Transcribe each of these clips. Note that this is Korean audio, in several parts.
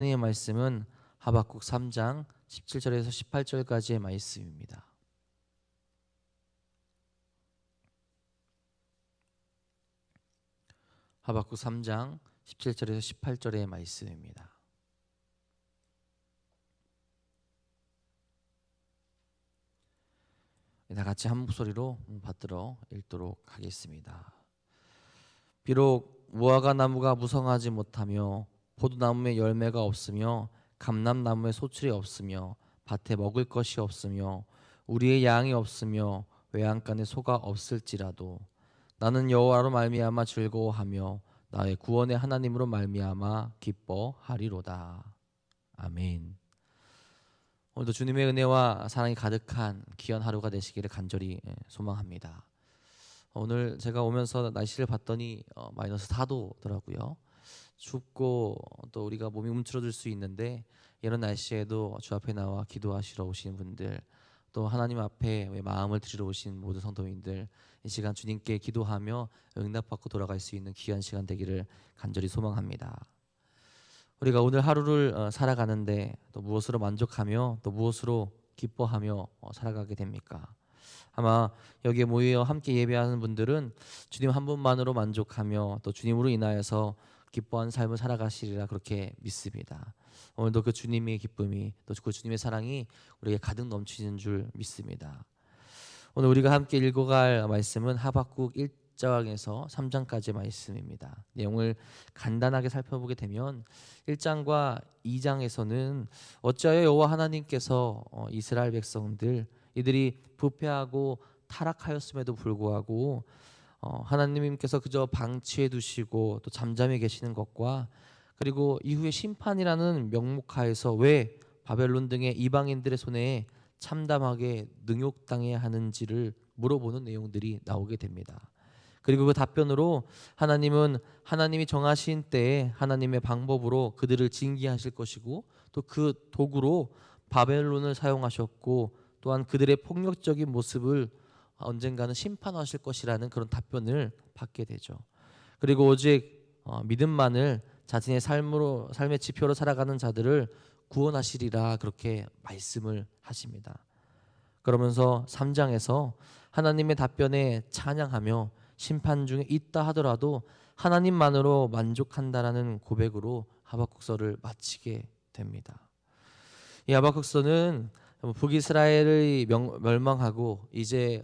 하나님의 말씀은 하박국 3장 17절에서 18절까지의 말씀입니다. 하박국 3장 17절에서 18절의 말씀입니다. 다 같이 한 목소리로 받들어 읽도록 하겠습니다. 비록 무화과 나무가 무성하지 못하며 포도나무에 열매가 없으며 감람나무에 소출이 없으며 밭에 먹을 것이 없으며 우리의 양이 없으며 외양간에 소가 없을지라도 나는 여호와로 말미암아 즐거워하며 나의 구원의 하나님으로 말미암아 기뻐하리로다. 아멘. 오늘도 주님의 은혜와 사랑이 가득한 귀한 하루가 되시기를 간절히 소망합니다. 오늘 제가 오면서 날씨를 봤더니 마이너스 4도더라고요. 춥고 또 우리가 몸이 움츠러들 수 있는데 이런 날씨에도 주 앞에 나와 기도하시러 오신 분들, 또 하나님 앞에 마음을 드리러 오신 모든 성도님들, 이 시간 주님께 기도하며 응답받고 돌아갈 수 있는 귀한 시간 되기를 간절히 소망합니다. 우리가 오늘 하루를 살아가는데 또 무엇으로 만족하며 또 무엇으로 기뻐하며 살아가게 됩니까? 아마 여기에 모여 함께 예배하는 분들은 주님 한 분만으로 만족하며 또 주님으로 인하여서 기뻐하는 삶을 살아가시리라 그렇게 믿습니다. 오늘도 그 주님의 기쁨이 또 그 주님의 사랑이 우리에게 가득 넘치는 줄 믿습니다. 오늘 우리가 함께 읽어갈 말씀은 하박국 1장에서 3장까지의 말씀입니다. 내용을 간단하게 살펴보게 되면 1장과 2장에서는 어찌하여 여호와 하나님께서 이스라엘 백성들 이들이 부패하고 타락하였음에도 불구하고 하나님께서 그저 방치해 두시고 또 잠잠해 계시는 것과 그리고 이후에 심판이라는 명목하에서 왜 바벨론 등의 이방인들의 손에 참담하게 능욕당해야 하는지를 물어보는 내용들이 나오게 됩니다. 그리고 그 답변으로 하나님은 하나님이 정하신 때에 하나님의 방법으로 그들을 징계하실 것이고 또 그 도구로 바벨론을 사용하셨고 또한 그들의 폭력적인 모습을 언젠가는 심판하실 것이라는 그런 답변을 받게 되죠. 그리고 오직 믿음만을 자신의 삶의 지표로 살아가는 자들을 구원하시리라 그렇게 말씀을 하십니다. 그러면서 3장에서 하나님의 답변에 찬양하며 심판 중에 있다 하더라도 하나님만으로 만족한다라는 고백으로 하박국서를 마치게 됩니다. 이 하박국서는 북이스라엘의 멸망하고 이제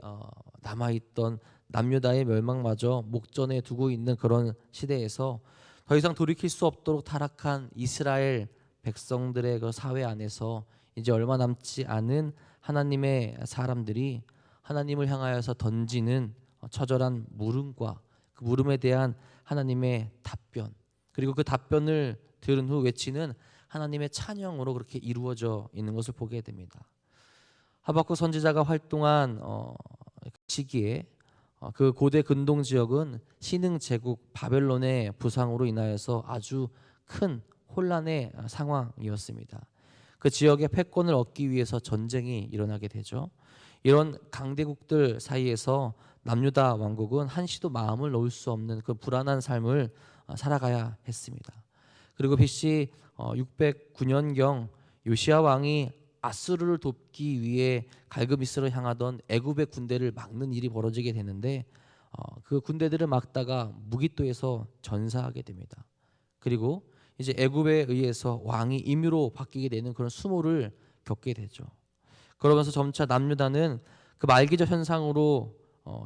남아있던 남유다의 멸망마저 목전에 두고 있는 그런 시대에서 더 이상 돌이킬 수 없도록 타락한 이스라엘 백성들의 그 사회 안에서 이제 얼마 남지 않은 하나님의 사람들이 하나님을 향하여서 던지는 처절한 물음과 그 물음에 대한 하나님의 답변, 그리고 그 답변을 들은 후 외치는 하나님의 찬양으로 그렇게 이루어져 있는 것을 보게 됩니다. 하박국 선지자가 활동한 시기에 그 고대 근동 지역은 신흥 제국 바벨론의 부상으로 인하여서 아주 큰 혼란의 상황이었습니다. 그 지역의 패권을 얻기 위해서 전쟁이 일어나게 되죠. 이런 강대국들 사이에서 남유다 왕국은 한시도 마음을 놓을 수 없는 그 불안한 삶을 살아가야 했습니다. 그리고 BC 609년경 요시야 왕이 아수르를 돕기 위해 갈그미스로 향하던 애굽의 군대를 막는 일이 벌어지게 되는데 그 군대들을 막다가 무기토에서 전사하게 됩니다. 그리고 이제 애굽에 의해서 왕이 임의로 바뀌게 되는 그런 수모를 겪게 되죠. 그러면서 점차 남유다는 그 말기적 현상으로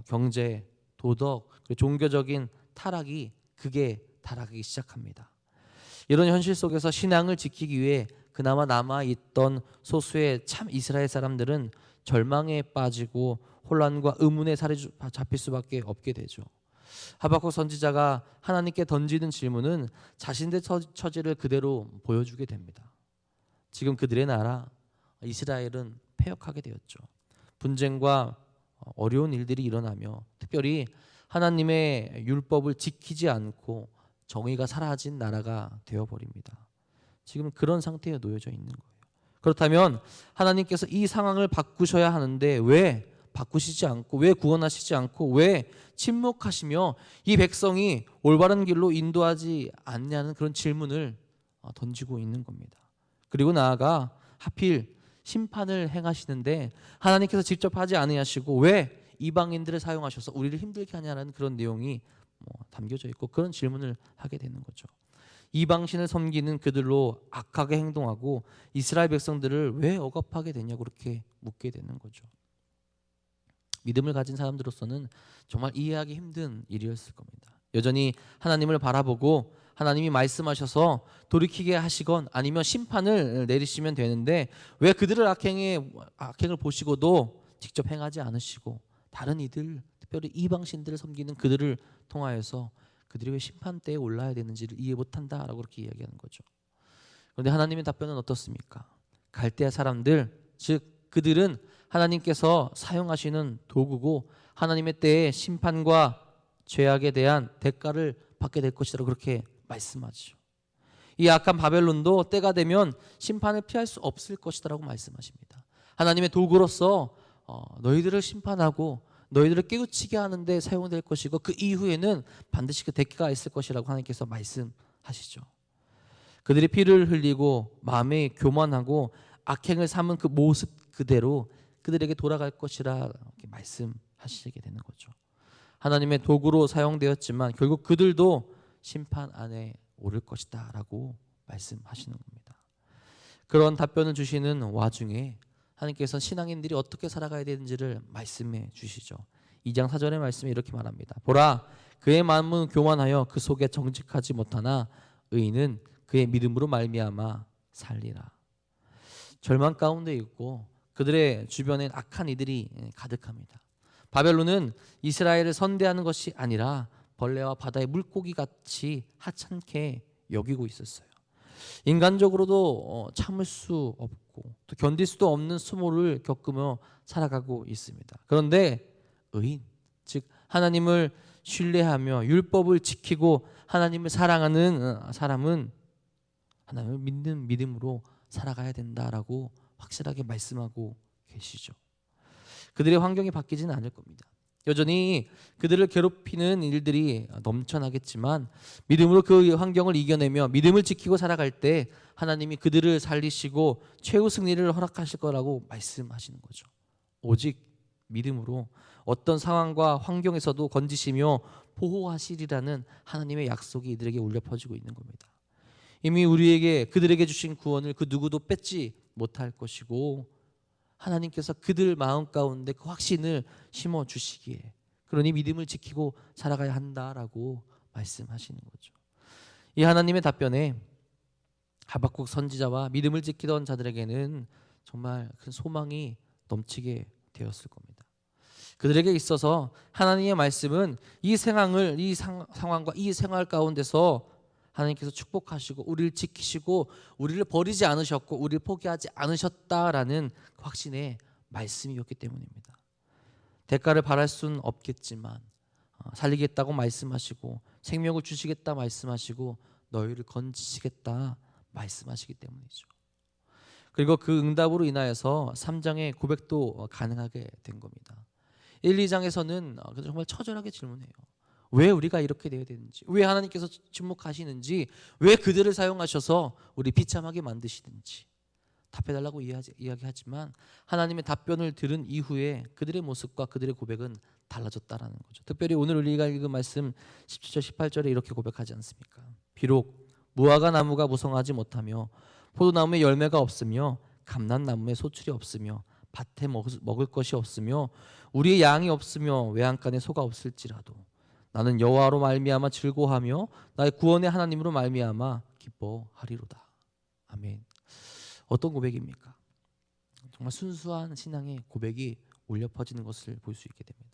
경제, 도덕, 그리고 종교적인 타락이 극에 달하기 시작합니다. 이런 현실 속에서 신앙을 지키기 위해 그나마 남아있던 소수의 참 이스라엘 사람들은 절망에 빠지고 혼란과 의문의 살에 잡힐 수밖에 없게 되죠. 하박국 선지자가 하나님께 던지는 질문은 자신의 처지를 그대로 보여주게 됩니다. 지금 그들의 나라 이스라엘은 패역하게 되었죠. 분쟁과 어려운 일들이 일어나며 특별히 하나님의 율법을 지키지 않고 정의가 사라진 나라가 되어버립니다. 지금 그런 상태에 놓여져 있는 거예요. 그렇다면 하나님께서 이 상황을 바꾸셔야 하는데 왜 바꾸시지 않고, 왜 구원하시지 않고, 왜 침묵하시며 이 백성이 올바른 길로 인도하지 않냐는 그런 질문을 던지고 있는 겁니다. 그리고 나아가 하필 심판을 행하시는데 하나님께서 직접 하지 아니하시고 왜 이방인들을 사용하셔서 우리를 힘들게 하냐라는 그런 내용이 담겨져 있고 그런 질문을 하게 되는 거죠. 이방신을 섬기는 그들로 악하게 행동하고 이스라엘 백성들을 왜 억압하게 되냐고 그렇게 묻게 되는 거죠. 믿음을 가진 사람들로서는 정말 이해하기 힘든 일이었을 겁니다. 여전히 하나님을 바라보고 하나님이 말씀하셔서 돌이키게 하시건 아니면 심판을 내리시면 되는데 왜 그들을 악행을 보시고도 직접 행하지 않으시고 다른 이들, 특별히 이방신들을 섬기는 그들을 통하여서 그들이 왜 심판대에 올라야 되는지를 이해 못한다라고 그렇게 이야기하는 거죠. 그런데 하나님의 답변은 어떻습니까? 갈대아 사람들, 즉 그들은 하나님께서 사용하시는 도구고 하나님의 때에 심판과 죄악에 대한 대가를 받게 될 것이라고 그렇게 말씀하죠. 이 악한 바벨론도 때가 되면 심판을 피할 수 없을 것이라고 말씀하십니다. 하나님의 도구로서 너희들을 심판하고 너희들을 깨우치게 하는데 사용될 것이고 그 이후에는 반드시 그 대가가 있을 것이라고 하나님께서 말씀하시죠. 그들이 피를 흘리고 마음에 교만하고 악행을 삼은 그 모습 그대로 그들에게 돌아갈 것이라 이렇게 말씀하시게 되는 거죠. 하나님의 도구로 사용되었지만 결국 그들도 심판 안에 오를 것이다 라고 말씀하시는 겁니다. 그런 답변을 주시는 와중에 하나님께서 신앙인들이 어떻게 살아가야 되는지를 말씀해 주시죠. 2장 4절의 말씀에 이렇게 말합니다. 보라, 그의 마음은 교만하여 그 속에 정직하지 못하나 의인은 그의 믿음으로 말미암아 살리라. 절망 가운데 있고 그들의 주변엔 악한 이들이 가득합니다. 바벨론은 이스라엘을 선대하는 것이 아니라 벌레와 바다의 물고기 같이 하찮게 여기고 있었어요. 인간적으로도 참을 수 없고 또 견딜 수도 없는 수모를 겪으며 살아가고 있습니다. 그런데 의인, 즉 하나님을 신뢰하며 율법을 지키고 하나님을 사랑하는 사람은 하나님을 믿는 믿음으로 살아가야 된다라고 확실하게 말씀하고 계시죠. 그들의 환경이 바뀌지는 않을 겁니다. 여전히 그들을 괴롭히는 일들이 넘쳐나겠지만 믿음으로 그 환경을 이겨내며 믿음을 지키고 살아갈 때 하나님이 그들을 살리시고 최후 승리를 허락하실 거라고 말씀하시는 거죠. 오직 믿음으로 어떤 상황과 환경에서도 건지시며 보호하시리라는 하나님의 약속이 이들에게 울려 퍼지고 있는 겁니다. 이미 그들에게 주신 구원을 그 누구도 뺏지 못할 것이고 하나님께서 그들 마음 가운데 그 확신을 심어 주시기에 그러니 믿음을 지키고 살아가야 한다라고 말씀하시는 거죠. 이 하나님의 답변에 하박국 선지자와 믿음을 지키던 자들에게는 정말 큰 소망이 넘치게 되었을 겁니다. 그들에게 있어서 하나님의 말씀은 이 상황과 이 생활 가운데서 하나님께서 축복하시고 우리를 지키시고 우리를 버리지 않으셨고 우리를 포기하지 않으셨다라는 확신의 말씀이었기 때문입니다. 대가를 바랄 수는 없겠지만 살리겠다고 말씀하시고 생명을 주시겠다 말씀하시고 너희를 건지시겠다 말씀하시기 때문이죠. 그리고 그 응답으로 인하여서 3장의 고백도 가능하게 된 겁니다. 1, 2장에서는 정말 처절하게 질문해요. 왜 우리가 이렇게 되어야 되는지, 왜 하나님께서 침묵하시는지, 왜 그들을 사용하셔서 우리 비참하게 만드시는지 답해달라고 이야기하지만 하나님의 답변을 들은 이후에 그들의 모습과 그들의 고백은 달라졌다라는 거죠. 특별히 오늘 우리가 읽은 말씀 17절 18절에 이렇게 고백하지 않습니까? 비록 무화과 나무가 무성하지 못하며 포도나무에 열매가 없으며 감람나무에 소출이 없으며 밭에 먹을 것이 없으며 우리의 양이 없으며 외양간에 소가 없을지라도 나는 여호와로 말미암아 즐거워하며 나의 구원의 하나님으로 말미암아 기뻐하리로다. 아멘. 어떤 고백입니까? 정말 순수한 신앙의 고백이 울려 퍼지는 것을 볼 수 있게 됩니다.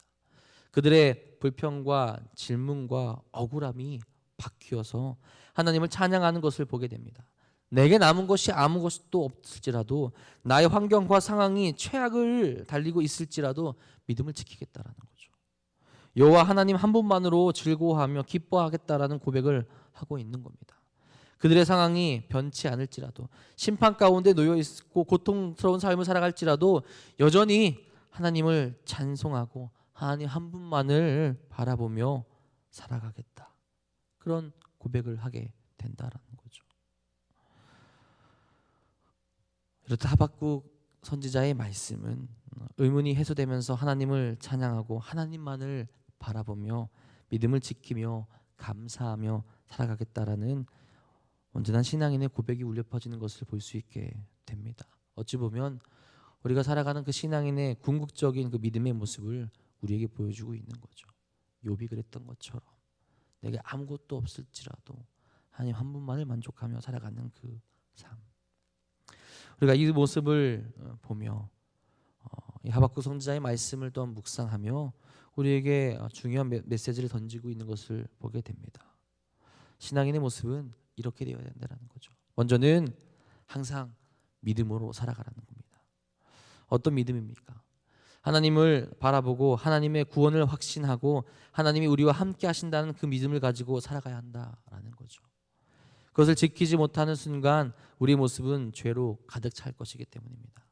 그들의 불평과 질문과 억울함이 바뀌어서 하나님을 찬양하는 것을 보게 됩니다. 내게 남은 것이 아무것도 없을지라도 나의 환경과 상황이 최악을 달리고 있을지라도 믿음을 지키겠다라는 거죠. 여호와 하나님 한 분만으로 즐거워하며 기뻐하겠다라는 고백을 하고 있는 겁니다. 그들의 상황이 변치 않을지라도 심판 가운데 놓여 있고 고통스러운 삶을 살아갈지라도 여전히 하나님을 찬송하고 하나님 한 분만을 바라보며 살아가겠다. 그런 고백을 하게 된다라는 거죠. 이렇듯 하박국 선지자의 말씀은 의문이 해소되면서 하나님을 찬양하고 하나님만을 바라보며 믿음을 지키며 감사하며 살아가겠다라는 온전한 신앙인의 고백이 울려 퍼지는 것을 볼 수 있게 됩니다. 어찌 보면 우리가 살아가는 그 신앙인의 궁극적인 그 믿음의 모습을 우리에게 보여주고 있는 거죠. 욥이 그랬던 것처럼 내게 아무것도 없을지라도 하나님 한 분만을 만족하며 살아가는 그 삶. 우리가 이 모습을 보며 이 하박국 선지자의 말씀을 또한 묵상하며 우리에게 중요한 메시지를 던지고 있는 것을 보게 됩니다. 신앙인의 모습은 이렇게 되어야 된다는 거죠. 먼저는 항상 믿음으로 살아가라는 겁니다. 어떤 믿음입니까? 하나님을 바라보고 하나님의 구원을 확신하고 하나님이 우리와 함께 하신다는 그 믿음을 가지고 살아가야 한다라는 거죠. 그것을 지키지 못하는 순간 우리의 모습은 죄로 가득 찰 것이기 때문입니다.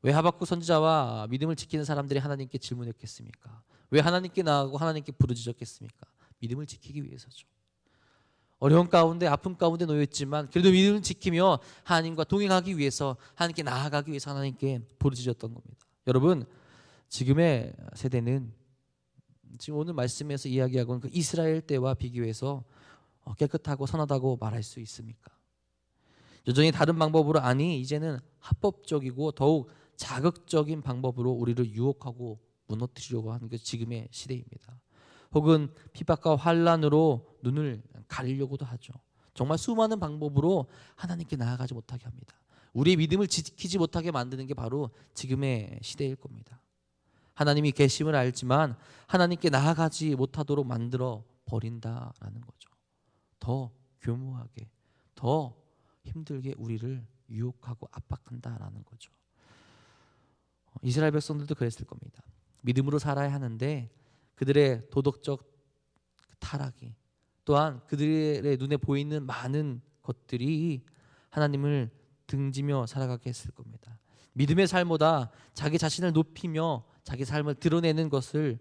왜 하박국 선지자와 믿음을 지키는 사람들이 하나님께 질문했겠습니까? 왜 하나님께 나아가고 하나님께 부르짖었겠습니까? 믿음을 지키기 위해서죠. 어려운 가운데 아픔 가운데 놓였지만 그래도 믿음을 지키며 하나님과 동행하기 위해서 하나님께 나아가기 위해서 하나님께 부르짖었던 겁니다. 여러분, 지금의 세대는 지금 오늘 말씀에서 이야기하고 있는 그 이스라엘 때와 비교해서 깨끗하고 선하다고 말할 수 있습니까? 여전히 다른 방법으로 아니 이제는 합법적이고 더욱 자극적인 방법으로 우리를 유혹하고 무너뜨리려고 하는 게 지금의 시대입니다. 혹은 핍박과 환난으로 눈을 가리려고도 하죠. 정말 수많은 방법으로 하나님께 나아가지 못하게 합니다. 우리의 믿음을 지키지 못하게 만드는 게 바로 지금의 시대일 겁니다. 하나님이 계심을 알지만 하나님께 나아가지 못하도록 만들어 버린다라는 거죠. 더 교묘하게, 더 힘들게 우리를 유혹하고 압박한다라는 거죠. 이스라엘 백성들도 그랬을 겁니다. 믿음으로 살아야 하는데 그들의 도덕적 타락이 또한 그들의 눈에 보이는 많은 것들이 하나님을 등지며 살아가게 했을 겁니다. 믿음의 삶보다 자기 자신을 높이며 자기 삶을 드러내는 것을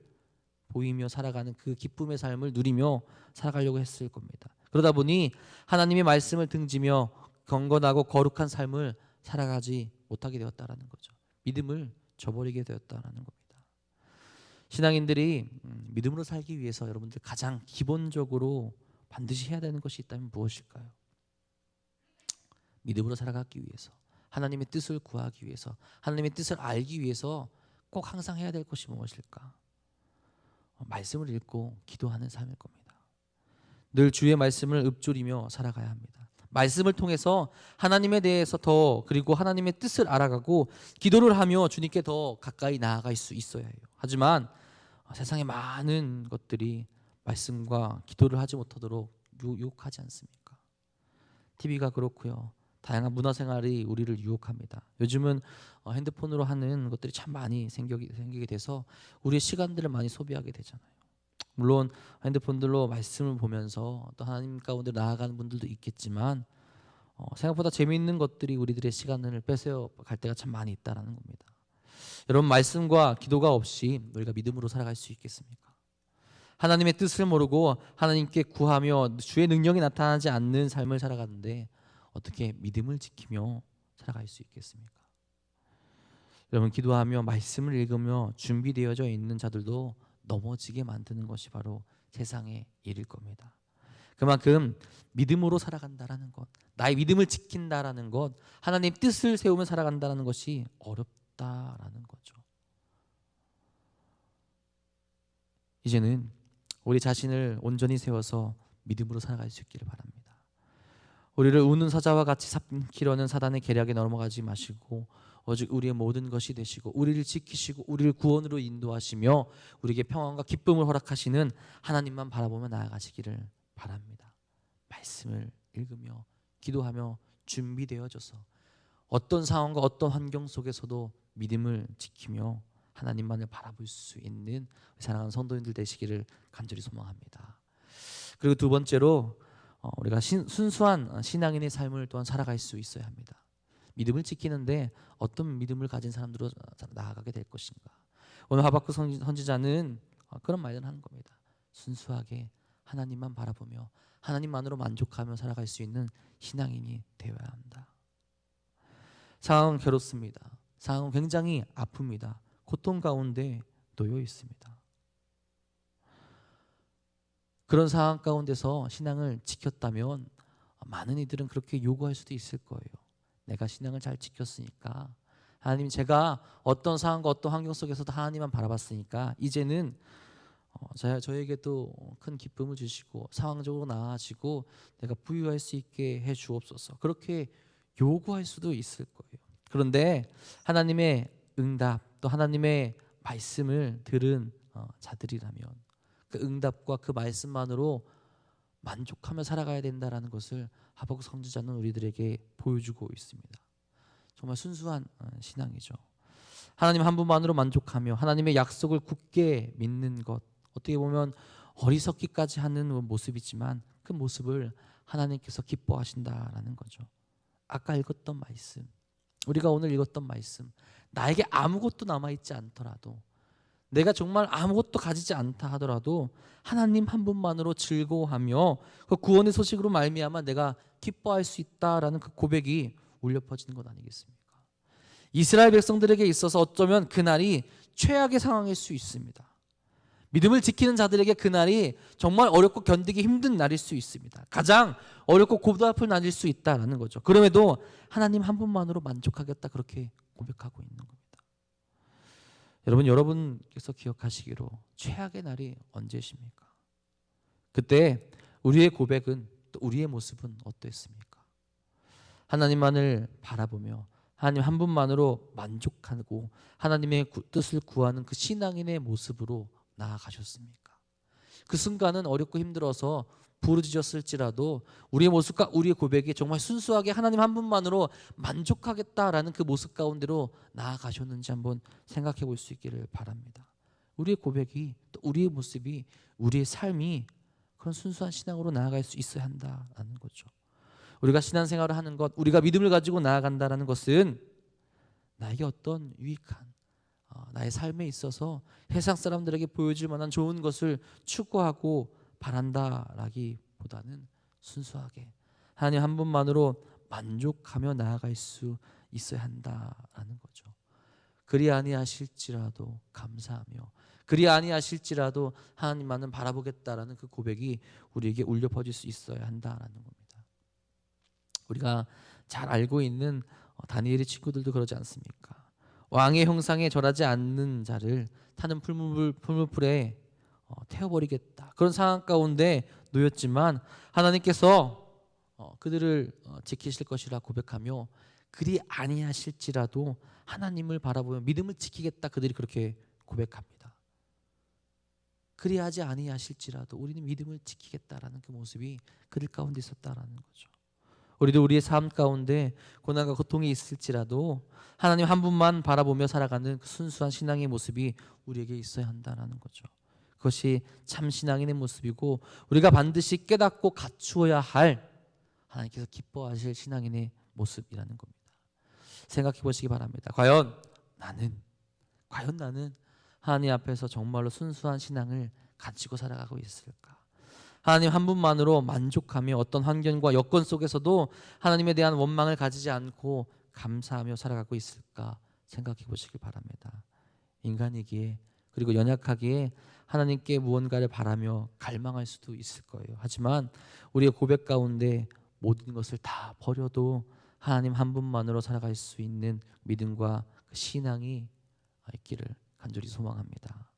보이며 살아가는 그 기쁨의 삶을 누리며 살아가려고 했을 겁니다. 그러다 보니 하나님의 말씀을 등지며 경건하고 거룩한 삶을 살아가지 못하게 되었다라는 거죠. 믿음을 저버리게 되었다라는 겁니다. 신앙인들이 믿음으로 살기 위해서 여러분들 가장 기본적으로 반드시 해야 되는 것이 있다면 무엇일까요? 믿음으로 살아가기 위해서, 하나님의 뜻을 구하기 위해서, 하나님의 뜻을 알기 위해서 꼭 항상 해야 될 것이 무엇일까? 말씀을 읽고 기도하는 삶일 겁니다. 늘 주의 말씀을 읊조리며 살아가야 합니다. 말씀을 통해서 하나님에 대해서 더 그리고 하나님의 뜻을 알아가고 기도를 하며 주님께 더 가까이 나아갈 수 있어야 해요. 하지만 세상에 많은 것들이 말씀과 기도를 하지 못하도록 유혹하지 않습니까? TV가 그렇고요. 다양한 문화생활이 우리를 유혹합니다. 요즘은 핸드폰으로 하는 것들이 참 많이 생기게 돼서 우리의 시간들을 많이 소비하게 되잖아요. 물론 핸드폰들로 말씀을 보면서 또 하나님 가운데 나아가는 분들도 있겠지만 생각보다 재미있는 것들이 우리들의 시간을 뺏어갈 때가 참 많이 있다라는 겁니다. 여러분, 말씀과 기도가 없이 우리가 믿음으로 살아갈 수 있겠습니까? 하나님의 뜻을 모르고 하나님께 구하며 주의 능력이 나타나지 않는 삶을 살아가는데 어떻게 믿음을 지키며 살아갈 수 있겠습니까? 여러분, 기도하며 말씀을 읽으며 준비되어져 있는 자들도 넘어지게 만드는 것이 바로 세상의 일일 겁니다. 그만큼 믿음으로 살아간다라는 것, 나의 믿음을 지킨다라는 것, 하나님 뜻을 세우며 살아간다라는 것이 어렵다라는 거죠. 이제는 우리 자신을 온전히 세워서 믿음으로 살아갈 수 있기를 바랍니다. 우리를 우는 사자와 같이 삼키려는 사단의 계략에 넘어가지 마시고 오직 우리의 모든 것이 되시고 우리를 지키시고 우리를 구원으로 인도하시며 우리에게 평안과 기쁨을 허락하시는 하나님만 바라보며 나아가시기를 바랍니다. 말씀을 읽으며 기도하며 준비되어져서 어떤 상황과 어떤 환경 속에서도 믿음을 지키며 하나님만을 바라볼 수 있는 사랑하는 성도님들 되시기를 간절히 소망합니다. 그리고 두 번째로 우리가 순수한 신앙인의 삶을 또한 살아갈 수 있어야 합니다. 믿음을 지키는데 어떤 믿음을 가진 사람들로 나아가게 될 것인가? 오늘 하박국 선지자는 그런 말을 하는 겁니다. 순수하게 하나님만 바라보며 하나님만으로 만족하며 살아갈 수 있는 신앙인이 되어야 한다. 상황은 괴롭습니다. 상황은 굉장히 아픕니다. 고통 가운데 놓여 있습니다. 그런 상황 가운데서 신앙을 지켰다면 많은 이들은 그렇게 요구할 수도 있을 거예요. 내가 신앙을 잘 지켰으니까, 하나님, 제가 어떤 상황과 어떤 환경 속에서도 하나님만 바라봤으니까 이제는 저에게도 큰 기쁨을 주시고 상황적으로 나아지고 내가 부유할 수 있게 해 주옵소서, 그렇게 요구할 수도 있을 거예요. 그런데 하나님의 응답, 또 하나님의 말씀을 들은 자들이라면 그 응답과 그 말씀만으로 만족하며 살아가야 된다라는 것을 하박국 선지자는 우리들에게 보여주고 있습니다. 정말 순수한 신앙이죠. 하나님 한 분만으로 만족하며 하나님의 약속을 굳게 믿는 것, 어떻게 보면 어리석기까지 하는 모습이지만 그 모습을 하나님께서 기뻐하신다라는 거죠. 아까 읽었던 말씀, 우리가 오늘 읽었던 말씀, 나에게 아무것도 남아있지 않더라도, 내가 정말 아무것도 가지지 않다 하더라도 하나님 한 분만으로 즐거워하며 그 구원의 소식으로 말미암아 내가 기뻐할 수 있다라는 그 고백이 울려 퍼지는 것 아니겠습니까? 이스라엘 백성들에게 있어서 어쩌면 그날이 최악의 상황일 수 있습니다. 믿음을 지키는 자들에게 그날이 정말 어렵고 견디기 힘든 날일 수 있습니다. 가장 어렵고 고달픈 날일 수 있다라는 거죠. 그럼에도 하나님 한 분만으로 만족하겠다, 그렇게 고백하고 있는 겁니다. 여러분께서 기억하시기로 최악의 날이 언제십니까? 그때 우리의 고백은, 또 우리의 모습은 어떠했습니까? 하나님만을 바라보며 하나님 한 분만으로 만족하고 하나님의 뜻을 구하는 그 신앙인의 모습으로 나아가셨습니까? 그 순간은 어렵고 힘들어서 부르짖었을지라도 우리의 모습과 우리의 고백이 정말 순수하게 하나님 한 분만으로 만족하겠다라는 그 모습 가운데로 나아가셨는지 한번 생각해 볼 수 있기를 바랍니다. 우리의 고백이, 또 우리의 모습이, 우리의 삶이 그런 순수한 신앙으로 나아갈 수 있어야 한다라는 거죠. 우리가 신앙생활을 하는 것, 우리가 믿음을 가지고 나아간다라는 것은 나에게 어떤 유익한 나의 삶에 있어서 세상 사람들에게 보여줄 만한 좋은 것을 추구하고 바란다라기보다는 순수하게 하나님 한 분만으로 만족하며 나아갈 수 있어야 한다라는 거죠. 그리 아니하실지라도 감사하며, 그리 아니하실지라도 하나님만은 바라보겠다라는 그 고백이 우리에게 울려 퍼질 수 있어야 한다라는 겁니다. 우리가 잘 알고 있는 다니엘의 친구들도 그러지 않습니까? 왕의 형상에 절하지 않는 자를 타는 풀무불에 태워버리겠다, 그런 상황 가운데 놓였지만 하나님께서 그들을 지키실 것이라 고백하며 그리 아니하실지라도 하나님을 바라보며 믿음을 지키겠다, 그들이 그렇게 고백합니다. 그리하지 아니하실지라도 우리는 믿음을 지키겠다라는 그 모습이 그들 가운데 있었다라는 거죠. 우리도 우리의 삶 가운데 고난과 고통이 있을지라도 하나님 한 분만 바라보며 살아가는 그 순수한 신앙의 모습이 우리에게 있어야 한다는 거죠. 그것이 참 신앙인의 모습이고 우리가 반드시 깨닫고 갖추어야 할 하나님께서 기뻐하실 신앙인의 모습이라는 겁니다. 생각해 보시기 바랍니다. 과연 나는 하나님 앞에서 정말로 순수한 신앙을 가지고 살아가고 있을까? 하나님 한 분만으로 만족하며 어떤 환경과 여건 속에서도 하나님에 대한 원망을 가지지 않고 감사하며 살아가고 있을까 생각해 보시기 바랍니다. 인간이기에, 그리고 연약하기에 하나님께 무언가를 바라며 갈망할 수도 있을 거예요. 하지만 우리의 고백 가운데 모든 것을 다 버려도 하나님 한 분만으로 살아갈 수 있는 믿음과 신앙이 있기를 간절히 소망합니다.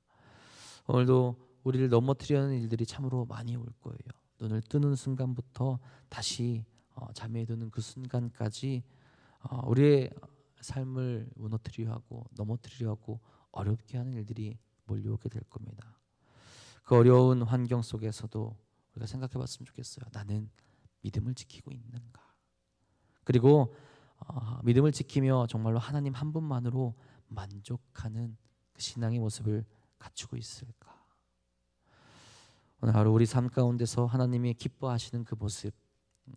오늘도 우리를 넘어뜨리는 일들이 참으로 많이 올 거예요. 눈을 뜨는 순간부터 다시 잠에 드는 그 순간까지 우리의 삶을 무너뜨리려 하고 넘어뜨리려 하고 어렵게 하는 일들이 몰려오게 될 겁니다. 그 어려운 환경 속에서도 우리가 생각해 봤으면 좋겠어요. 나는 믿음을 지키고 있는가? 그리고 믿음을 지키며 정말로 하나님 한 분만으로 만족하는 그 신앙의 모습을 갖추고 있을까? 오늘 하루 우리 삶 가운데서 하나님이 기뻐하시는 그 모습,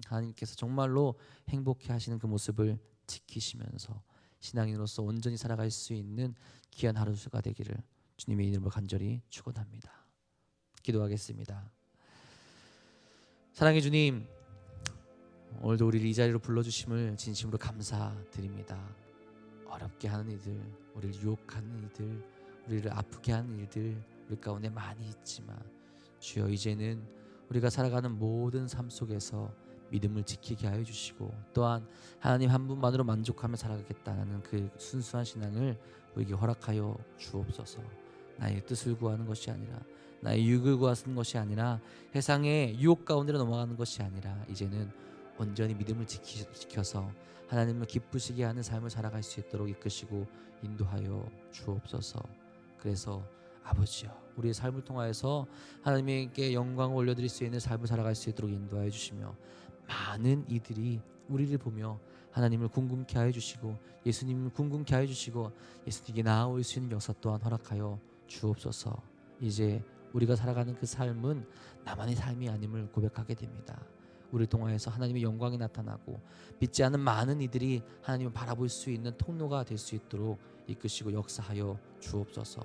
하나님께서 정말로 행복해 하시는 그 모습을 지키시면서 신앙인으로서 온전히 살아갈 수 있는 귀한 하루가 되기를 주님의 이름으로 간절히 축원합니다. 기도하겠습니다. 사랑의 주님, 오늘도 우리를 이 자리로 불러주심을 진심으로 감사드립니다. 어렵게 하는 이들, 우리를 유혹하는 이들, 우리를 아프게 하는 일들 우리 가운데 많이 있지만 주여 이제는 우리가 살아가는 모든 삶 속에서 믿음을 지키게 하여 주시고 또한 하나님 한 분만으로 만족하며 살아가겠다는 그 순수한 신앙을 우리에게 허락하여 주옵소서. 나의 뜻을 구하는 것이 아니라 나의 유익을 구하는 것이 아니라 세상의 유혹 가운데로 넘어가는 것이 아니라 이제는 온전히 믿음을 지켜서 하나님을 기쁘시게 하는 삶을 살아갈 수 있도록 이끄시고 인도하여 주옵소서. 그래서 아버지여 우리의 삶을 통하여서 하나님께 영광을 올려드릴 수 있는 삶을 살아갈 수 있도록 인도하여 주시며 많은 이들이 우리를 보며 하나님을 궁금케 하여 주시고 예수님을 궁금케 하여 주시고 예수님께 나아올 수 있는 역사 또한 허락하여 주옵소서. 이제 우리가 살아가는 그 삶은 나만의 삶이 아님을 고백하게 됩니다. 우리를 통하여서 하나님의 영광이 나타나고 믿지 않는 많은 이들이 하나님을 바라볼 수 있는 통로가 될 수 있도록 이끄시고 역사하여 주옵소서.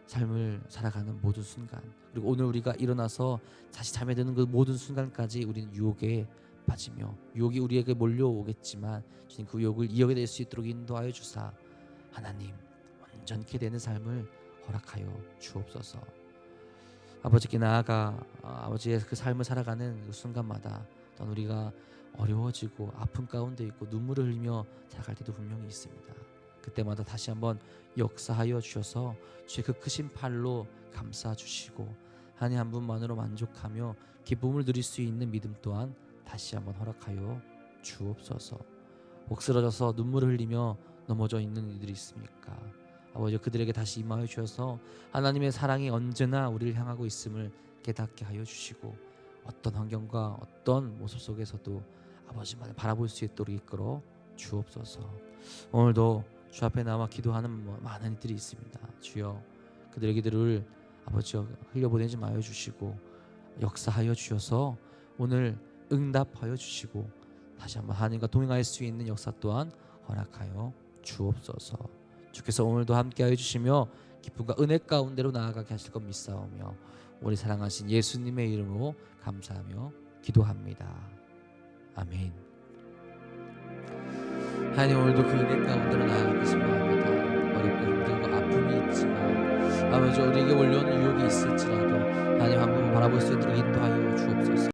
삶을 살아가는 모든 순간 그리고 오늘 우리가 일어나서 다시 잠에 드는 그 모든 순간까지 우리는 유혹에 빠지며 유혹이 우리에게 몰려오겠지만 주님 그 유혹을 이어게 될 수 있도록 인도하여 주사 하나님 온전케 되는 삶을 허락하여 주옵소서. 아버지께 나아가 아버지의 그 삶을 살아가는 그 순간마다 또한 우리가 어려워지고 아픔 가운데 있고 눈물을 흘리며 살아갈 때도 분명히 있습니다. 그때마다 다시 한번 역사하여 주셔서 주의 그 크신 팔로 감싸 주시고 하나님 한 분만으로 만족하며 기쁨을 누릴 수 있는 믿음 또한 다시 한번 허락하여 주옵소서. 옥쓰러져서 눈물을 흘리며 넘어져 있는 이들이 있습니까? 아버지 그들에게 다시 임하여 주셔서 하나님의 사랑이 언제나 우리를 향하고 있음을 깨닫게 하여 주시고 어떤 환경과 어떤 모습 속에서도 아버지만을 바라볼 수 있도록 이끌어 주옵소서. 오늘도 주 앞에 나와 기도하는 많은 이들이 있습니다. 주여 그들의 기도를 아버지 흘려보내지 마여 주시고 역사하여 주셔서 오늘 응답하여 주시고 다시 한번 하나님과 동행할 수 있는 역사 또한 허락하여 주옵소서. 주께서 오늘도 함께하여 주시며 기쁨과 은혜 가운데로 나아가게 하실 것 믿사오며 우리 사랑하신 예수님의 이름으로 감사하며 기도합니다. 아멘. 하나님 오늘도 그 은혜 가운데로 나아가겠습니다. 어렵고 힘들고 아픔이 있지만 아버지 우리에게 올려오는 유혹이 있을지라도 하나님 한 번 바라볼 수 있도록 인도하여 주옵소서.